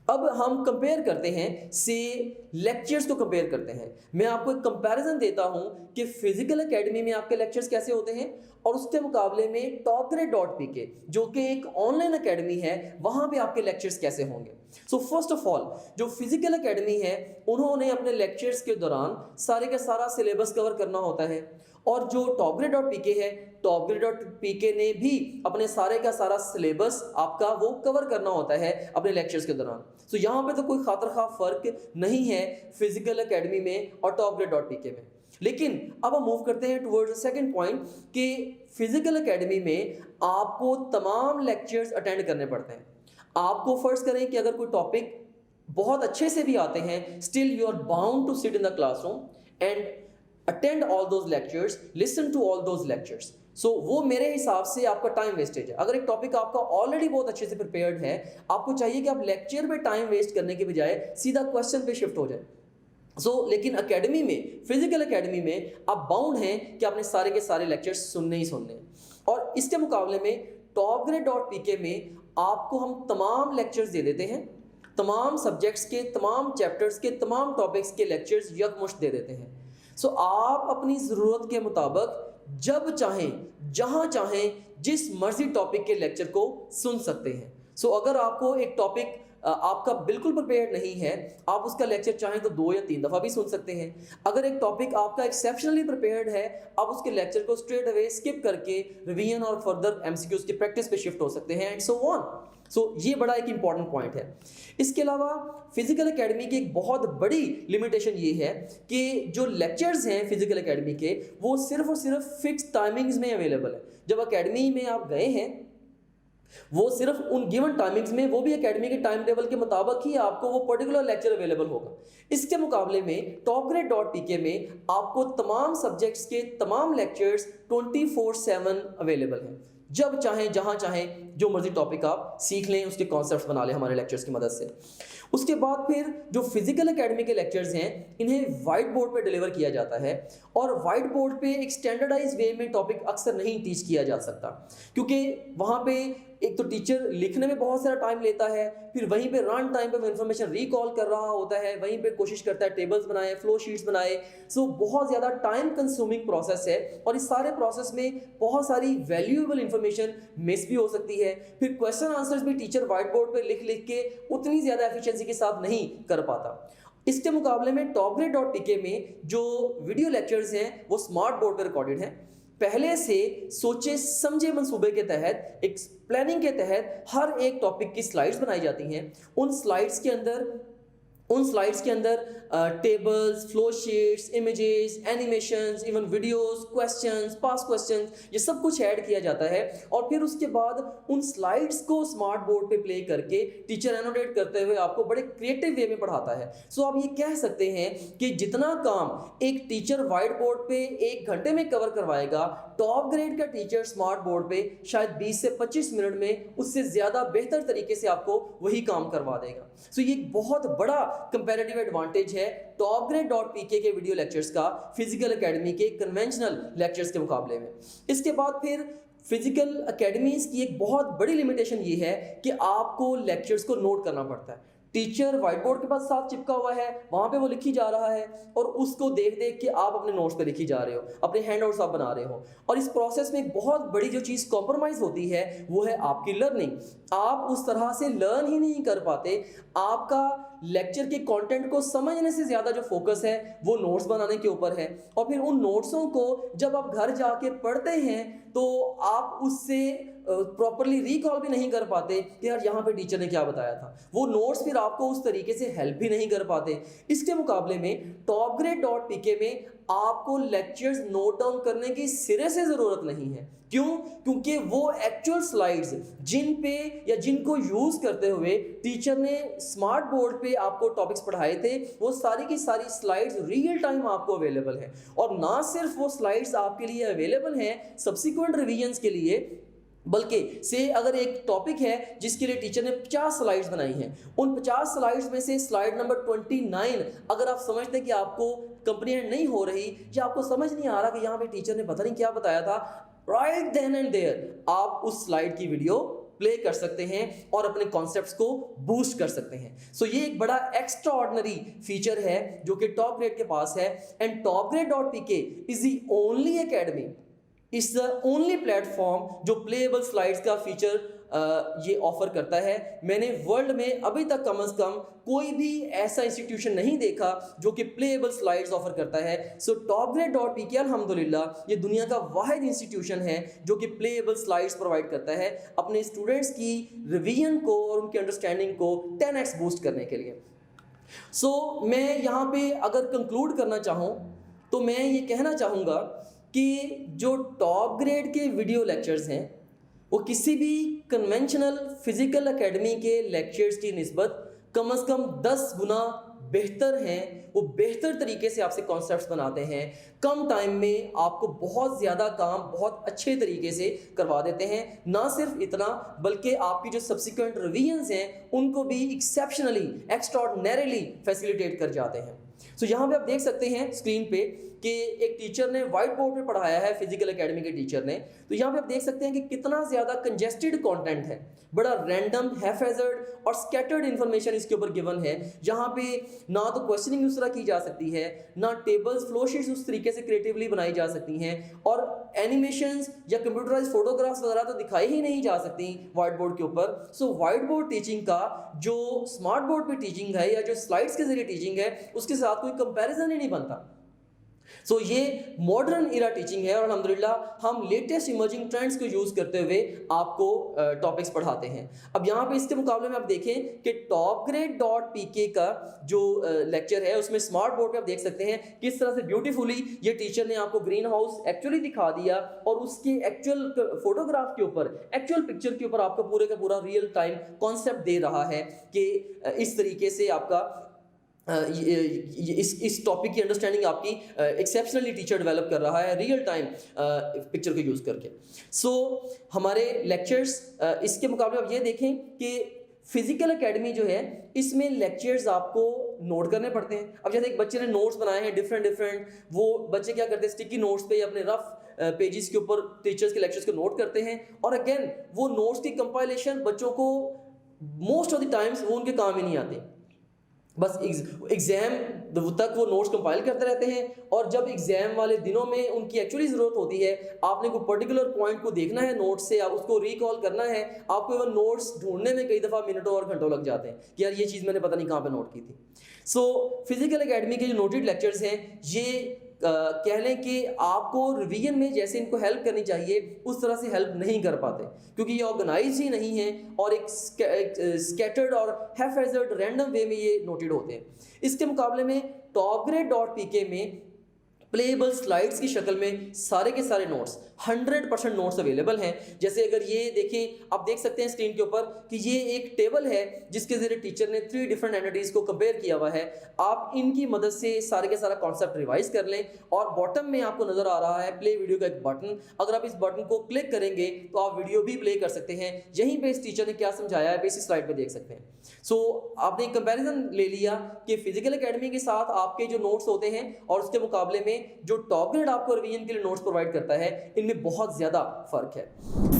अब हम कंपेयर करते हैं से लेक्चर्स को कंपेयर करते हैं। मैं आपको एक कंपैरिजन देता हूं कि फिजिकल एकेडमी में आपके लेक्चर्स कैसे होते हैं और उसके मुकाबले में topgrade.pk जो कि एक ऑनलाइन एकेडमी है वहां पे आपके लेक्चर्स कैसे होंगे। सो फर्स्ट ऑफ ऑल जो फिजिकल एकेडमी है उन्होंने अपने लेक्चर्स के दौरान सारे का सारा सिलेबस कवर करना होता है और जो topgrade.pk है topgrade.pk ने भी अपने सारे का सारा सिलेबस आपका वो कवर करना होता है अपने लेक्चर्स के दौरान। सो यहाँ पे तो कोई खातर खा फर्क नहीं है फिजिकल एकेडमी में और topgrade.pk में। लेकिन अब हम मूव करते हैं टुवर्ड्स सेकंड पॉइंट कि फिजिकल एकेडमी में आपको तमाम लेक्चर्स अटेंड करने पड़ते हैं। आपको फर्स्ट करें कि अगर कोई टॉपिक बहुत अच्छे से भी आते हैं still you are bound to sit in the classroom and attend all those lectures, listen to all those lectures. So वो मेरे हिसाब से आपका टाइम वेस्टेज है। अगर एक टॉपिक आपका ऑलरेडी बहुत अच्छे से प्रिपेयर्ड है, आपको चाहिए कि आप लेक्चर पे टाइम वेस्ट करने के बजाय सीधा क्वेश्चन पे शिफ्ट हो जाए। लेकिन एकेडमी में, फिजिकल एकेडमी में आप बाउंड हैं कि आपने सारे के सारे लेक्चर्स सुनने ही सुनने हैं। और इसके मुकाबले में topgrade.pk में आपको हम तमाम लेक्चर्स दे देते हैं, तमाम सब्जेक्ट्स के, तमाम चैप्टर्स के, तमाम टॉपिक्स के लेक्चर्स यकमुश्त दे देते हैं। आप अपनी ज़रूरत के मुताबिक जब चाहें, जहां चाहें, जिस मर्जी टॉपिक के लेक्चर को सुन सकते हैं। अगर आपको एक टॉपिक आपका बिल्कुल प्रिपेयर्ड नहीं है, आप उसका लेक्चर चाहें तो 2 या 3 दफ़ा भी सुन सकते हैं। अगर एक टॉपिक आपका एक्सेप्शनली प्रिपेयर्ड है, आप उसके लेक्चर को स्ट्रेट अवे स्किप करके रिवीजन और फर्दर एमसीक्यूज की प्रैक्टिस पे शिफ्ट हो सकते हैं एंड सो ऑन। ये बड़ा एक इंपॉर्टेंट पॉइंट है। इसके अलावा फिजिकल एकेडमी की एक बहुत बड़ी लिमिटेशन ये है कि जो लेक्चर्स हैं फिजिकल एकेडमी के वो सिर्फ और सिर्फ फिक्स टाइमिंग्स में अवेलेबल है। जब एकेडमी में आप गए हैं वो सिर्फ उन गिवन टाइमिंग्स में, वो भी एकेडमी के टाइम टेबल के मुताबिक ही आपको वो पर्टिकुलर लेक्चर अवेलेबल होगा। इसके मुकाबले में topgrade.pk में आपको तमाम सब्जेक्ट्स के तमाम लेक्चर्स 24/7 अवेलेबल हैं। जब चाहें, जहां चाहें, जो मर्जी टॉपिक आप सीख लें, उसके कॉन्सेप्ट्स बना लें हमारे लेक्चर्स की मदद से। उसके बाद फिर जो फिजिकल एकेडमी के लेक्चर्स हैं इन्हें वाइट बोर्ड पे डिलीवर किया जाता है और वाइट बोर्ड पे एक स्टैंडर्डाइज वे में टॉपिक अक्सर नहीं टीच किया जा सकता, क्योंकि वहाँ पे एक तो टीचर लिखने में बहुत सारा टाइम लेता है, फिर वहीं पे रन टाइम पे वो इन्फॉर्मेशन रिकॉल कर रहा होता है, वहीं पे कोशिश करता है टेबल्स बनाए, फ्लो शीट्स बनाए। बहुत ज़्यादा टाइम कंज्यूमिंग प्रोसेस है और इस सारे प्रोसेस में बहुत सारी वैल्यूएबल इन्फॉर्मेशन मिस भी हो सकती है। फिर क्वेश्चन आंसर्स भी टीचर व्हाइट बोर्ड पे लिख लिख के उतनी ज़्यादा एफिशिएंसी के साथ नहीं कर पाता। इसके मुकाबले में topgrade.pk में जो वीडियो लेक्चर्स हैं वो स्मार्ट बोर्ड पे रिकॉर्डेड हैं। पहले से सोचे समझे मंसूबे के तहत, एक प्लानिंग के तहत हर एक टॉपिक की स्लाइड्स बनाई जाती हैं। उन स्लाइड्स के अंदर tables, flow sheets, images, animations, even videos, questions, past questions, ये सब कुछ ऐड किया जाता है और फिर उसके बाद उन स्लाइड्स को स्मार्ट बोर्ड पे प्ले करके टीचर एनोटेट करते हुए आपको बड़े क्रिएटिव वे में पढ़ाता है। आप ये कह सकते हैं कि जितना काम एक टीचर व्हाइट बोर्ड पे 1 घंटे में कवर करवाएगा, टॉप ग्रेड का टीचर स्मार्ट बोर्ड पे शायद 20 से 25 मिनट में उससे ज़्यादा बेहतर तरीके से आपको वही काम करवा देगा। ये एक बहुत बड़ा कंपैरेटिव एडवांटेज है topgrade.pk के वीडियो लेक्चर्स का फिजिकल एकेडमी के कन्वेंशनल लेक्चर्स के मुकाबले में। इसके बाद फिर फिजिकल एकेडमीज की एक बहुत बड़ी लिमिटेशन ये है कि आपको लेक्चर्स को नोट करना पड़ता है। टीचर व्हाइट बोर्ड के पास साथ चिपका हुआ है, वहां पे वो लिखी जा रहा है और उसको देख देख के आप अपने नोट्स पे लिखी जा रहे हो, अपने हैंडआउट्स आप बना रहे हो। और इस प्रोसेस में एक बहुत बड़ी जो चीज़ कॉम्प्रोमाइज़ होती है वो है आपकी लर्निंग। आप उस तरह से लर्न ही नहीं कर पाते। आपका लेक्चर के कंटेंट को समझने से ज़्यादा जो फोकस है वो नोट्स बनाने के ऊपर है और फिर उन नोट्सों को जब आप घर जाके पढ़ते हैं तो आप उससे प्रॉपरली रिकॉल भी नहीं कर पाते कि यार यहाँ पे टीचर ने क्या बताया था। वो नोट्स फिर आपको उस तरीके से हेल्प भी नहीं कर पाते। इसके मुकाबले में topgrade.pk में आपको लेक्चर्स नोट डाउन करने की सिरे से ज़रूरत नहीं है। क्यों? क्योंकि वो एक्चुअल स्लाइड्स जिन पे या जिनको यूज़ करते हुए टीचर ने स्मार्ट बोर्ड पे आपको टॉपिक्स पढ़ाए थे, वो सारी की सारी स्लाइड्स रियल टाइम आपको अवेलेबल है। और ना सिर्फ वो स्लाइड्स आपके लिए अवेलेबल हैं सब्सिक्वेंट रिवीजन्स के लिए, बल्कि से अगर एक टॉपिक है जिसके लिए टीचर ने 50 स्लाइड्स बनाई हैं, उन 50 स्लाइड्स में से स्लाइड नंबर 29 अगर आप समझते हैं कि आपको कंप्रीहेंड नहीं हो रही या आपको समझ नहीं आ रहा कि यहाँ पे टीचर ने पता नहीं क्या बताया था, राइट देन एंड देयर आप उस स्लाइड की वीडियो प्ले कर सकते हैं और अपने कॉन्सेप्ट्स को बूस्ट कर सकते हैं। सो ये एक बड़ा एक्स्ट्रा ऑर्डिनरी फीचर है जो कि टॉप ग्रेड के पास है। And topgrade.pk is the only academy, is the only platform जो प्लेएबल स्लाइड्स का फीचर ये ऑफर करता है। मैंने वर्ल्ड में अभी तक कम से कम कोई भी ऐसा इंस्टीट्यूशन नहीं देखा जो कि प्लेएबल स्लाइड्स ऑफर करता है। सो topgrade.pk अल्हम्दुलिल्लाह ये दुनिया का वाहिद इंस्टीट्यूशन है जो कि प्लेएबल स्लाइड्स प्रोवाइड करता है अपने स्टूडेंट्स की रिवीजन को और उनकी अंडरस्टैंडिंग को 10x बूस्ट करने के लिए। सो मैं यहाँ पे अगर कंक्लूड करना चाहूँ तो मैं ये कहना चाहूँगा कि जो टॉप ग्रेड के वीडियो लेक्चर्स हैं वो किसी भी कन्वेंशनल फिजिकल एकेडमी के लेक्चर्स की निस्बत कम से कम 10 गुना बेहतर हैं। वो बेहतर तरीके से आपसे कॉन्सेप्ट्स बनाते हैं, कम टाइम में आपको बहुत ज़्यादा काम बहुत अच्छे तरीके से करवा देते हैं। ना सिर्फ इतना बल्कि आपकी जो सब्सिक्वेंट रिवीजन्स हैं उनको भी एक्सेप्शनली एक्स्ट्राऑर्डिनरीली फैसिलिटेट कर जाते हैं। सो यहाँ पे आप देख सकते हैं स्क्रीन पे कि एक टीचर ने व्हाइट बोर्ड पे पढ़ाया है, फिजिकल एकेडमी के टीचर ने। तो यहाँ पे आप देख सकते हैं कि कितना ज़्यादा कंजेस्टेड कंटेंट है, बड़ा रैंडम हैफेजर्ड और स्कैटर्ड इंफॉर्मेशन इसके ऊपर गिवन है, जहाँ पे ना तो क्वेश्चनिंग उस तरह की जा सकती है, ना टेबल्स फ्लो शीट्स उस तरीके से क्रिएटिवली बनाई जा सकती हैं, और एनिमेशंस या कंप्यूटराइज फोटोग्राफ्स वगैरह तो दिखाई ही नहीं जा सकती व्हाइट बोर्ड के ऊपर। सो व्हाइट बोर्ड टीचिंग का जो स्मार्ट बोर्ड पे टीचिंग है या जो स्लाइड्स के जरिए टीचिंग है उसके साथ कोई कंपैरिजन ही नहीं बनता। सो ये मॉडर्न इरा टीचिंग है और अल्हम्दुलिल्लाह हम लेटेस्ट इमर्जिंग ट्रेंड्स को यूज़ करते हुए आपको टॉपिक्स पढ़ाते हैं। अब यहाँ पे इसके मुकाबले में आप देखें कि topgrade.pk का जो लेक्चर है उसमें स्मार्ट बोर्ड पे आप देख सकते हैं किस तरह से ब्यूटीफुली ये टीचर ने आपको ग्रीन हाउस एक्चुअली दिखा दिया और उसके एक्चुअल फोटोग्राफ के ऊपर, एक्चुअल पिक्चर के ऊपर आपको पूरे का पूरा रियल टाइम कॉन्सेप्ट दे रहा है कि इस तरीके से आपका इस टॉपिक की अंडरस्टैंडिंग आपकी एक्सेप्शनली टीचर डेवलप कर रहा है रियल टाइम पिक्चर को यूज़ करके। सो हमारे लेक्चर्स इसके मुकाबले आप ये देखें कि फिजिकल एकेडमी जो है इसमें लेक्चर्स आपको नोट करने पड़ते हैं। अब जैसे एक बच्चे ने नोट्स बनाए हैं डिफरेंट, वो बच्चे क्या करते हैं स्टिकी नोट्स पे या अपने रफ पेजेस के ऊपर टीचर्स के लेक्चर्स को नोट करते हैं, और अगेन वो नोट्स की कंपाइलेशन बच्चों को मोस्ट ऑफ द टाइम्स वो उनके काम ही नहीं आते। बस एग्ज़ाम तक वो नोट्स कंपाइल करते रहते हैं, और जब एग्ज़ाम वाले दिनों में उनकी एक्चुअली ज़रूरत होती है, आपने कोई पर्टिकुलर पॉइंट को देखना है नोट्स से, आप उसको रिकॉल करना है, आपको इवन नोट्स ढूंढने में कई दफ़ा मिनटों और घंटों लग जाते हैं कि यार ये चीज़ मैंने पता नहीं कहाँ पे नोट की थी। सो फिजिकल एकेडमी के जो नोटेड लेक्चर्स हैं ये कह लें कि आपको रिवीजन में जैसे इनको हेल्प करनी चाहिए उस तरह से हेल्प नहीं कर पाते, क्योंकि ये ऑर्गेनाइज ही नहीं है और एक स्कैटर्ड और हैफेजर्ड रैंडम वे में ये नोटेड होते हैं। इसके मुकाबले में topgrade.pk में प्लेएबल स्लाइड्स की शक्ल में सारे के सारे नोट्स 100% नोट्स अवेलेबल हैं। जैसे अगर ये देखें, आप देख सकते हैं स्क्रीन के ऊपर कि ये एक टेबल है जिसके जरिए टीचर ने 3 डिफरेंट एंटिटीज़ को कंपेयर किया हुआ है। आप इनकी मदद से सारे के सारा कॉन्सेप्ट रिवाइज कर लें, और बॉटम में आपको नज़र आ रहा है प्ले वीडियो का एक बटन। अगर आप इस बटन को क्लिक करेंगे तो आप वीडियो भी प्ले कर सकते हैं। यहीं पर इस टीचर ने क्या समझाया है इसी स्लाइड पर देख सकते हैं। सो आपने एक कंपेरिजन ले लिया कि फिजिकल एकेडमी के साथ आपके जो नोट्स होते हैं और उसके मुकाबले में जो टॉप ग्रेड आपको रिवीजन के लिए नोट्स प्रोवाइड करता है, इनमें बहुत ज्यादा फर्क है।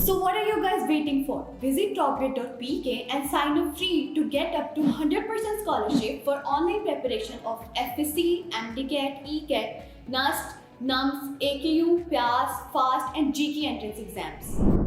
So what are you guys waiting for? Visit topgrade.pk and sign up free to get up to 100% scholarship for online preparation of FSC, MDCAT, ECAT, NAST, NUMS, AKU, PAS, FAST and GK entrance exams.